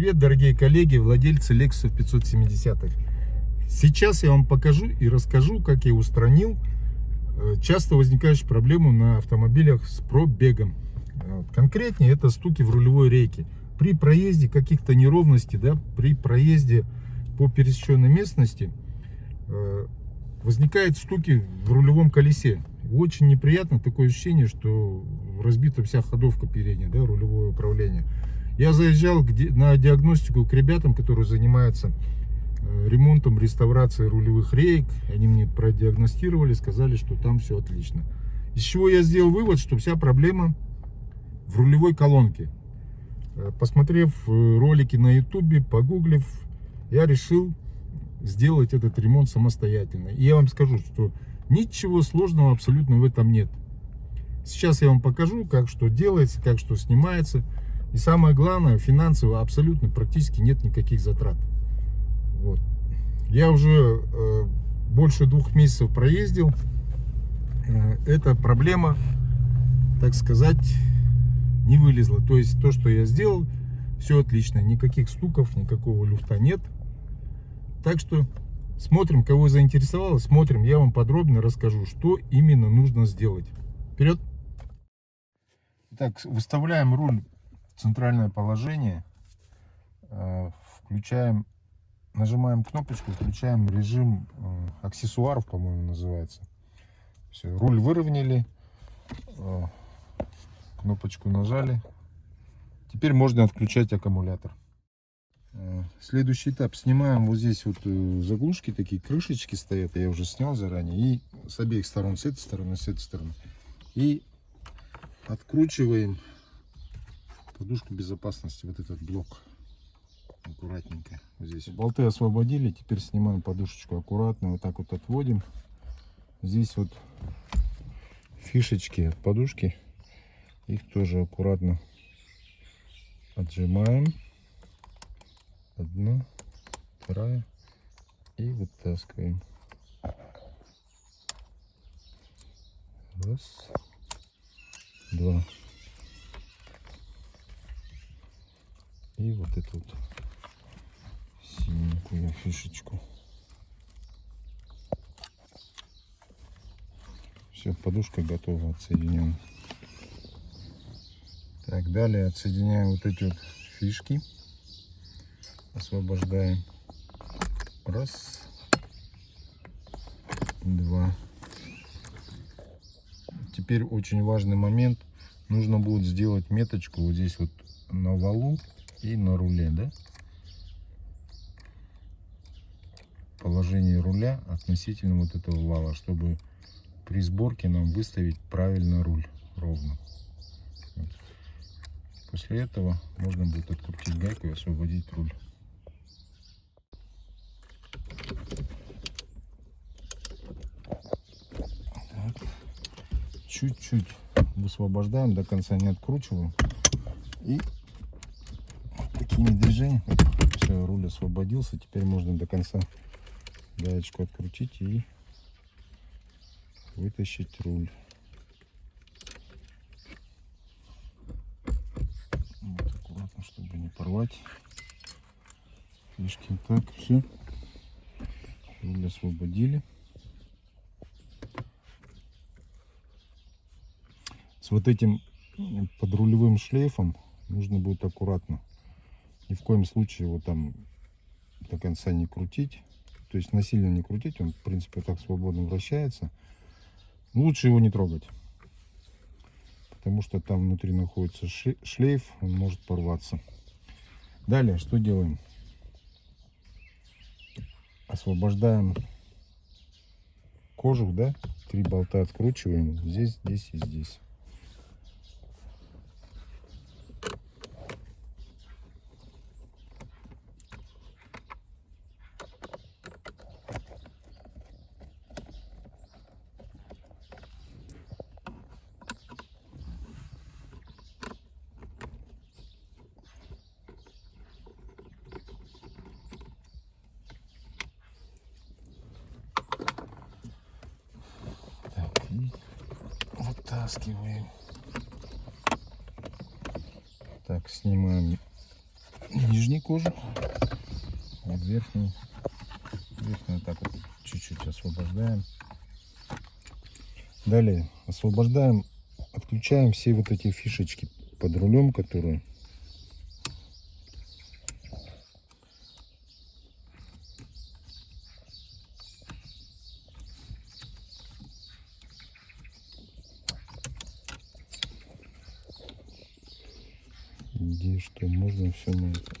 Привет, дорогие коллеги, владельцы Lexus 570. Сейчас я вам покажу и расскажу, как я устранил часто возникающую проблему на автомобилях с пробегом. Конкретнее это стуки в рулевой рейке. При проезде каких-то неровностей, при проезде по пересеченной местности возникают стуки в рулевом колесе. Очень неприятно, такое ощущение, что разбита вся ходовка передняя, рулевое управление. Я заезжал на диагностику к ребятам, которые занимаются ремонтом, реставрацией рулевых рейк. Они мне продиагностировали, сказали, что там все отлично. Из чего я сделал вывод, что вся проблема в рулевой колонке. Посмотрев ролики на ютубе, погуглив, я решил сделать этот ремонт самостоятельно. И я вам скажу, что ничего сложного абсолютно в этом нет. Сейчас я вам покажу, как что делается, как что снимается. И самое главное, финансово абсолютно практически нет никаких затрат. Вот. Я уже больше 2 месяцев проездил. Эта проблема, так сказать, не вылезла. То есть то, что я сделал, все отлично. Никаких стуков, никакого люфта нет. Так что смотрим, кого заинтересовало, смотрим. Я вам подробно расскажу, что именно нужно сделать. Вперед! Итак, выставляем руль в центральное положение. Включаем, нажимаем кнопочку, включаем режим аксессуаров, по-моему, называется. Все, руль выровняли. Кнопочку нажали. Теперь можно отключать аккумулятор. Следующий этап. Снимаем вот здесь вот заглушки, такие крышечки стоят. Я уже снял заранее. И с обеих сторон, с этой стороны, с этой стороны. И откручиваем подушку безопасности, вот этот блок. Аккуратненько. Вот здесь болты освободили. Теперь снимаем подушечку аккуратно. Вот так вот отводим. Здесь вот фишечки от подушки. Их тоже аккуратно отжимаем. Одна, вторая. И вытаскиваем. Раз, два. И вот эту вот синенькую фишечку. Все, подушка готова, отсоединена. Так, далее отсоединяем вот эти вот фишки. Освобождаем. Раз, два. Теперь очень важный момент. Нужно будет сделать меточку вот здесь вот на валу и на руле, положение руля относительно вот этого вала, чтобы при сборке нам выставить правильно руль ровно. После этого можно будет открутить гайку и освободить руль. Чуть-чуть высвобождаем, до конца не откручиваем. И такими движениями, все, руль освободился. Теперь можно до конца гаечку открутить и вытащить руль. Вот, аккуратно, чтобы не порвать фишки. Так, все, руль освободили. С вот этим подрулевым шлейфом нужно будет аккуратно. Ни в коем случае его там до конца не крутить. То есть насильно не крутить. Он, в принципе, так свободно вращается. Но лучше его не трогать. Потому что там внутри находится шлейф. Он может порваться. Далее, что делаем? Освобождаем кожух, 3 болта откручиваем. Здесь, здесь и здесь. Вытаскиваем. Так, снимаем нижний нижний кожух. Вот верхний. Верхний вот так вот чуть-чуть освобождаем. Далее освобождаем, отключаем все вот эти фишечки под рулем, которые где что можно, все на это.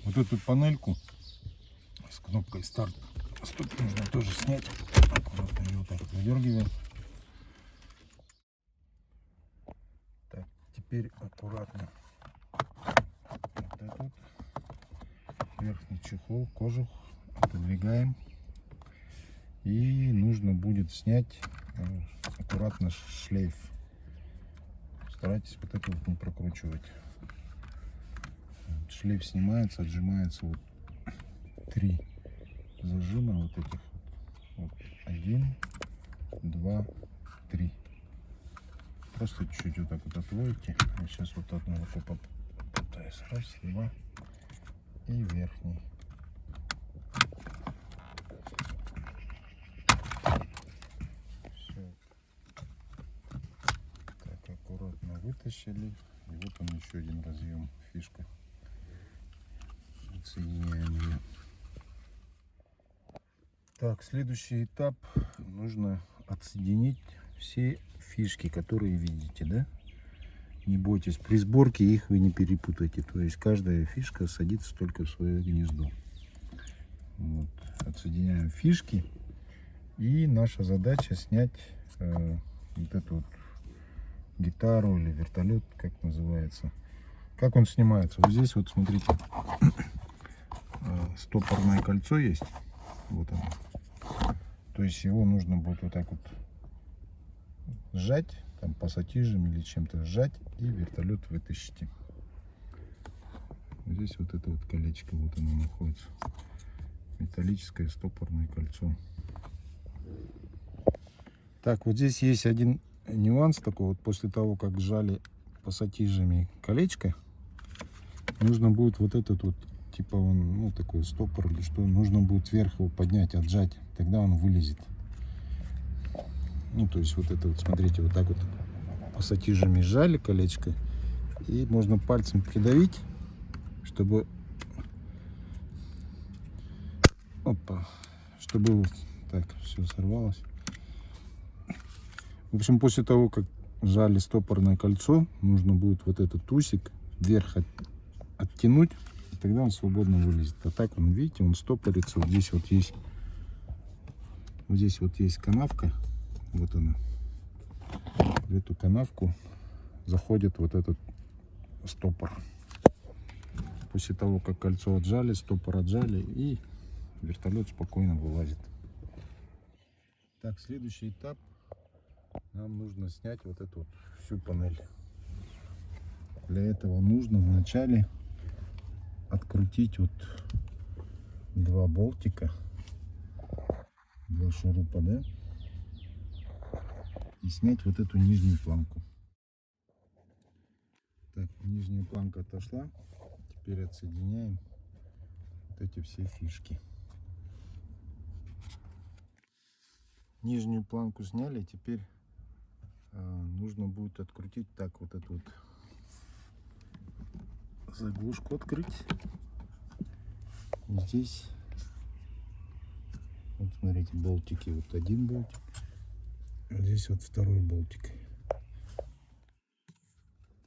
Вот эту панельку с кнопкой старт стоп нужно тоже снять. Аккуратно ее вот так выдергиваем. Так, теперь аккуратно вот этот верхний чехол, кожух отодвигаем. И нужно будет снять аккуратно шлейф. Старайтесь вот это вот не прокручивать. Шлейф снимается, отжимается вот 3 зажима вот этих вот. 1, 2, 3. Просто чуть-чуть вот так вот отводите. Я сейчас вот одну руку попытаюсь. Раз, два. И верхний. Все. Так, аккуратно вытащили. И вот он еще один разъем, фишка. Соединяем ее. Так, следующий этап. Нужно отсоединить все фишки, которые видите, да? Не бойтесь, при сборке их вы не перепутайте. То есть каждая фишка садится только в свое гнездо. Вот. Отсоединяем фишки. И наша задача снять вот эту вот гитару или вертолет, как называется. Как он снимается? Вот здесь вот смотрите, стопорное кольцо есть. Вот оно. То есть его нужно будет вот так вот сжать, там пассатижем или чем-то сжать, и вертолет вытащите. Здесь вот это вот колечко, вот оно находится. Металлическое стопорное кольцо. Так, вот здесь есть один нюанс такой. Вот после того, как сжали пассатижами колечко, нужно будет вот этот вот, типа он, ну, такой стопор или что, нужно будет вверх его поднять, отжать, тогда он вылезет. Ну, то есть вот это вот, смотрите, вот так вот пассатижами сжали колечко, и можно пальцем придавить, чтобы, опа, чтобы вот так все сорвалось. В общем, после того, как сжали стопорное кольцо, нужно будет вот этот усик вверх оттянуть, и тогда он свободно вылезет. А так он, видите, он стопорится. Вот здесь вот есть канавка, вот она. В эту канавку заходит вот этот стопор. После того, как кольцо отжали, стопор отжали, и вертолет спокойно вылазит. Так, следующий этап. Нам нужно снять вот эту вот всю панель. Для этого нужно вначале открутить вот 2 болтика, 2 шурупа, да, и снять вот эту нижнюю планку. Так, нижняя планка отошла. Теперь отсоединяем вот эти все фишки. Нижнюю планку сняли, теперь нужно будет открутить так вот эту вот заглушку, открыть. И здесь вот смотрите, болтики, вот один болтик, а здесь вот второй болтик.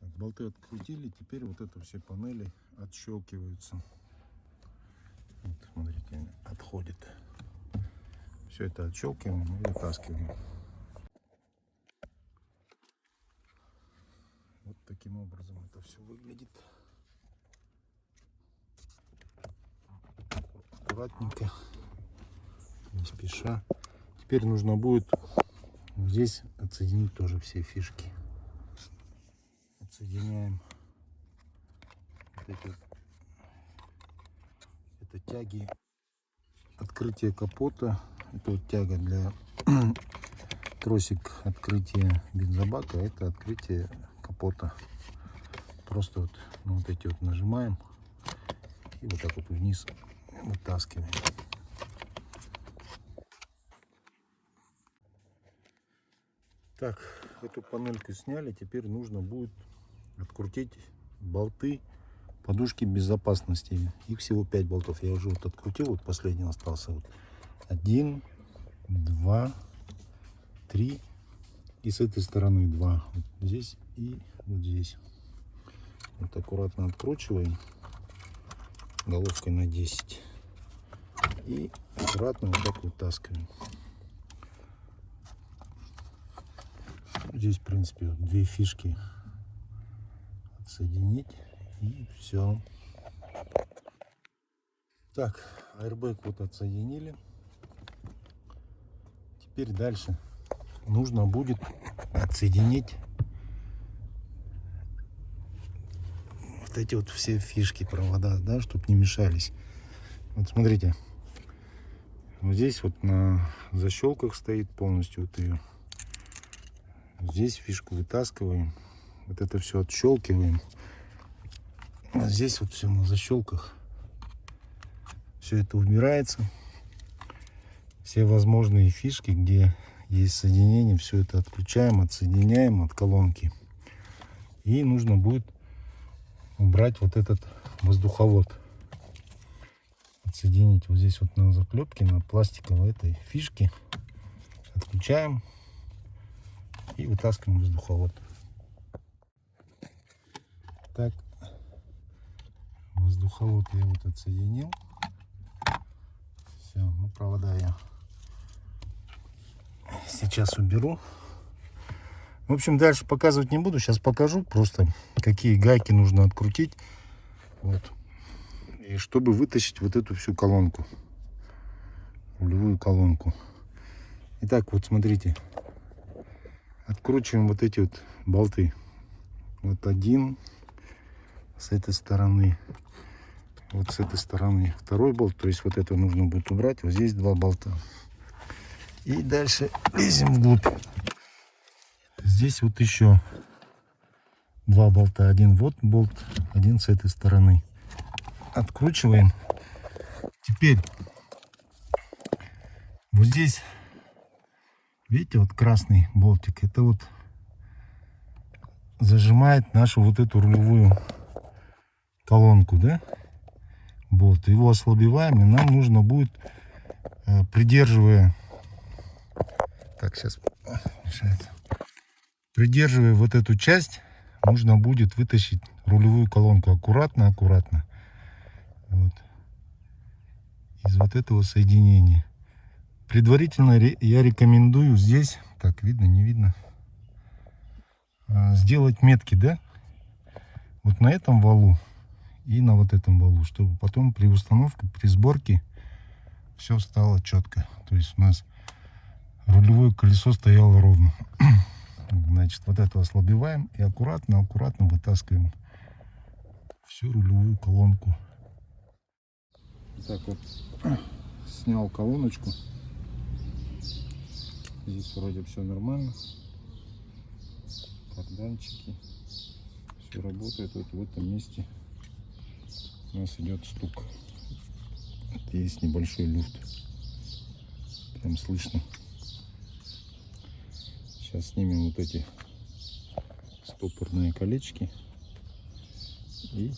Так, болты открутили, теперь вот это все панели отщелкиваются. Вот смотрите, они отходят. Все это отщелкиваем и вытаскиваем. Вот таким образом это все выглядит. Аккуратненько, не спеша. Теперь нужно будет здесь отсоединить тоже все фишки. Отсоединяем вот эти, это тяги открытия капота, Это вот тяга для тросик открытия бензобака, а это открытие капота. Просто вот, ну, вот эти вот нажимаем и вот так вот вниз вытаскиваем. Так, эту панельку сняли, теперь нужно будет открутить болты подушки безопасности. Их всего 5 болтов. Я уже вот открутил, вот последний остался. Вот 1, 2, 3 и с этой стороны 2. Вот здесь и вот здесь. Вот аккуратно откручиваем головкой на 10 и аккуратно вот так вытаскиваем. Здесь, в принципе, вот 2 фишки отсоединить и все. Так, аэрбэк вот отсоединили. Теперь дальше нужно будет отсоединить вот эти вот все фишки, провода, да, чтобы не мешались. Вот смотрите, вот здесь вот на защелках стоит полностью вот ее. Здесь фишку вытаскиваем, вот это все отщелкиваем. А здесь вот все на защелках. Все это убирается. Все возможные фишки, где есть соединение, все это отключаем, отсоединяем от колонки. И нужно будет убрать вот этот воздуховод. Отсоединить вот здесь вот на заклепке, на пластиковой этой фишке. Отключаем и вытаскиваем воздуховод. Так, воздуховод я вот отсоединил. Все, ну провода я сейчас уберу. В общем, дальше показывать не буду. Сейчас покажу просто, какие гайки нужно открутить. Вот. И чтобы вытащить вот эту всю колонку. Рулевую колонку. Итак, вот смотрите. Откручиваем вот эти вот болты. Вот один с этой стороны. Вот с этой стороны второй болт. То есть вот это нужно будет убрать. Вот здесь 2 болта. И дальше лезем вглубь. Здесь вот еще 2 болта. Один вот болт, один с этой стороны. Откручиваем. Теперь вот здесь, видите, вот красный болтик. Это вот зажимает нашу вот эту рулевую колонку, да? Болт. Его ослабеваем, и нам нужно будет, придерживая, так, сейчас мешается. Придерживая вот эту часть, нужно будет вытащить рулевую колонку аккуратно, аккуратно. Вот. Из вот этого соединения. Предварительно я рекомендую здесь, так, видно, не видно, сделать метки, да? Вот на этом валу и на вот этом валу, чтобы потом при установке, при сборке все стало четко. То есть у нас рулевое колесо стояло ровно. Значит, вот это ослабеваем и аккуратно, аккуратно вытаскиваем всю рулевую колонку. Так вот, снял колоночку. Здесь вроде все нормально. Карданчики. Все работает. Вот в этом месте у нас идет стук. Вот есть небольшой люфт. Прям слышно. Сейчас снимем вот эти стопорные колечки и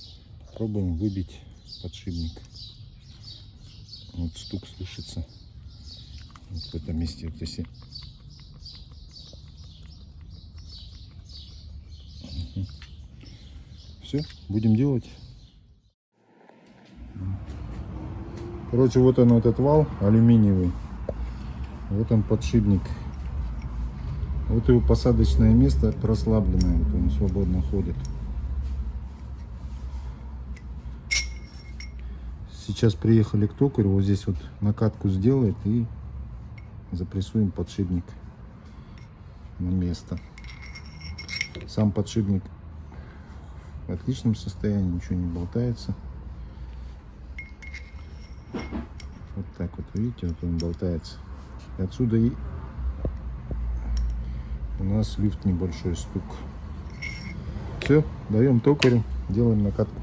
попробуем выбить подшипник. Вот стук слышится. Вот в этом месте. Вот если... Все, будем делать. Короче, вот он, этот вал алюминиевый. Вот он подшипник. Вот его посадочное место прослабленное, вот он свободно ходит. Сейчас приехали к токарю, вот здесь вот накатку сделает и запрессуем подшипник на место. Сам подшипник в отличном состоянии, ничего не болтается. Вот так вот, видите, вот он болтается. И отсюда и у нас люфт небольшой стук. Все, даем токарю, делаем накатку.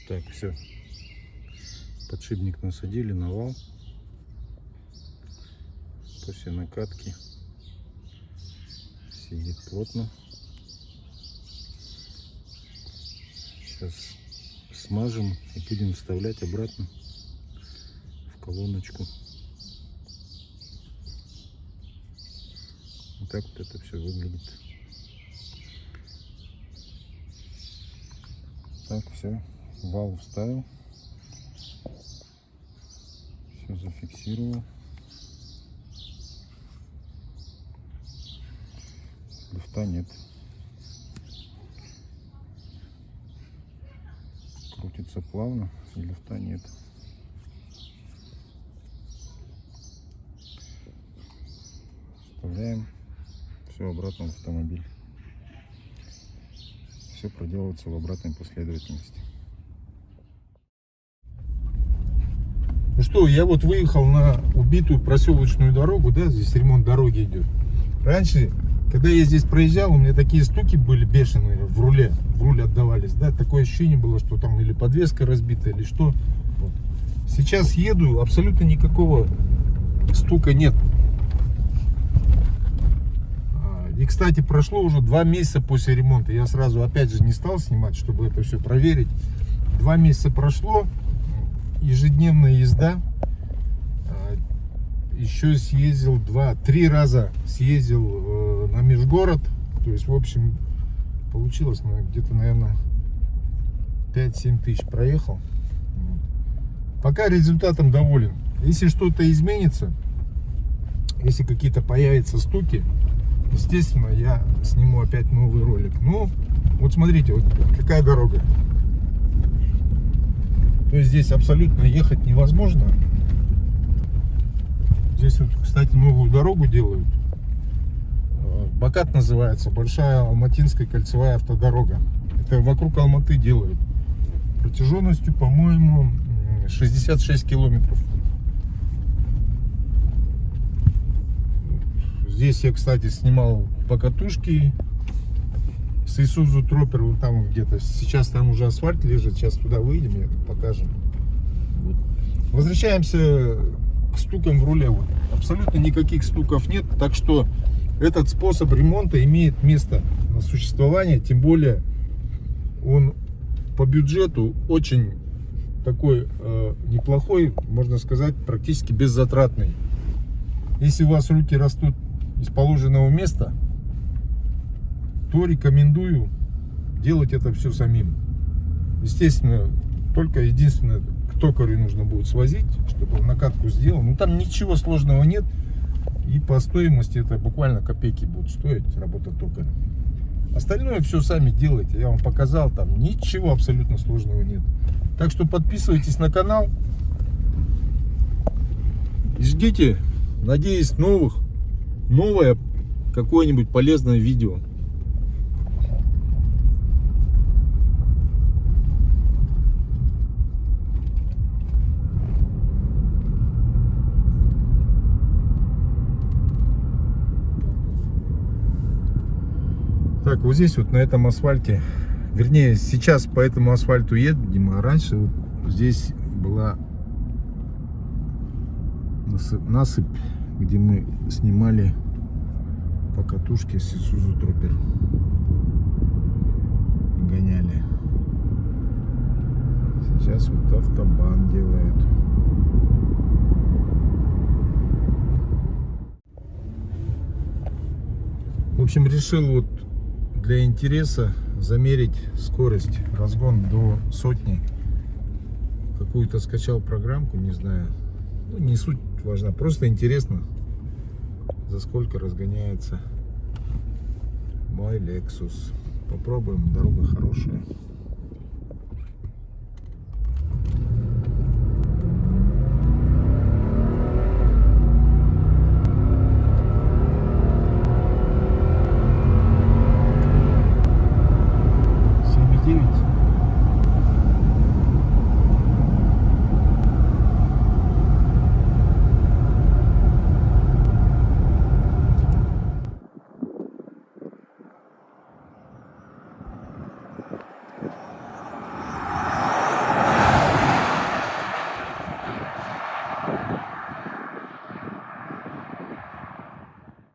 Так, все. Подшипник насадили на вал. После накатки сидит плотно. Сейчас смажем и будем вставлять обратно в колоночку. Вот так вот это все выглядит. Так, все. Вал вставил. Все зафиксировал. Люфта нет. Крутится плавно, и люфта нет. Вставляем все обратно в автомобиль. Все проделывается в обратной последовательности. Ну что, я вот выехал на убитую проселочную дорогу, да, здесь ремонт дороги идет. Раньше, когда я здесь проезжал, у меня такие стуки были бешеные в руле отдавались, да, такое ощущение было, что там или подвеска разбита, или что. Вот. Сейчас еду, абсолютно никакого стука нет. И, кстати, прошло уже 2 месяца после ремонта. Я сразу, опять же, не стал снимать, чтобы это все проверить. 2 месяца прошло. Ежедневная езда. Еще съездил 2-3 раза съездил на межгород. То есть, в общем, получилось где-то, наверное, 5-7 тысяч проехал. Пока результатом доволен. Если что-то изменится, если какие-то появятся стуки, естественно, я сниму опять новый ролик. Ну, вот смотрите, вот какая дорога. То есть здесь абсолютно ехать невозможно. Здесь вот, кстати, новую дорогу делают. Бакат называется, Большая Алматинская кольцевая автодорога. Это вокруг Алматы делают. Протяженностью, по-моему, 66 километров. Здесь я, кстати, снимал покатушки с Isuzu Tropper, вот там где-то. Сейчас там уже асфальт лежит, сейчас туда выйдем и покажем. Вот. Возвращаемся к стукам в руле. Вот. Абсолютно никаких стуков нет, так что этот способ ремонта имеет место на существование, тем более он по бюджету очень такой неплохой, можно сказать, практически беззатратный. Если у вас руки растут из положенного места, то рекомендую делать это все самим. Естественно, только единственное, к токарю нужно будет свозить, чтобы он накатку сделал. Ну там ничего сложного нет. И по стоимости это буквально копейки будут стоить работа токаря. Остальное все сами делайте. Я вам показал, там ничего абсолютно сложного нет. Так что подписывайтесь на канал. И ждите, надеюсь, новое какое-нибудь полезное видео. Так, вот здесь вот на этом асфальте, вернее, сейчас по этому асфальту едем, а раньше вот здесь была насыпь, где мы снимали покатушки с Isuzu Trooper, гоняли. Сейчас вот автобан делают. В общем, решил вот для интереса замерить скорость, разгон до 100. Какую-то скачал программку, не знаю. Ну, не суть важна, просто интересно, за сколько разгоняется мой Lexus. Попробуем, дорога хорошая.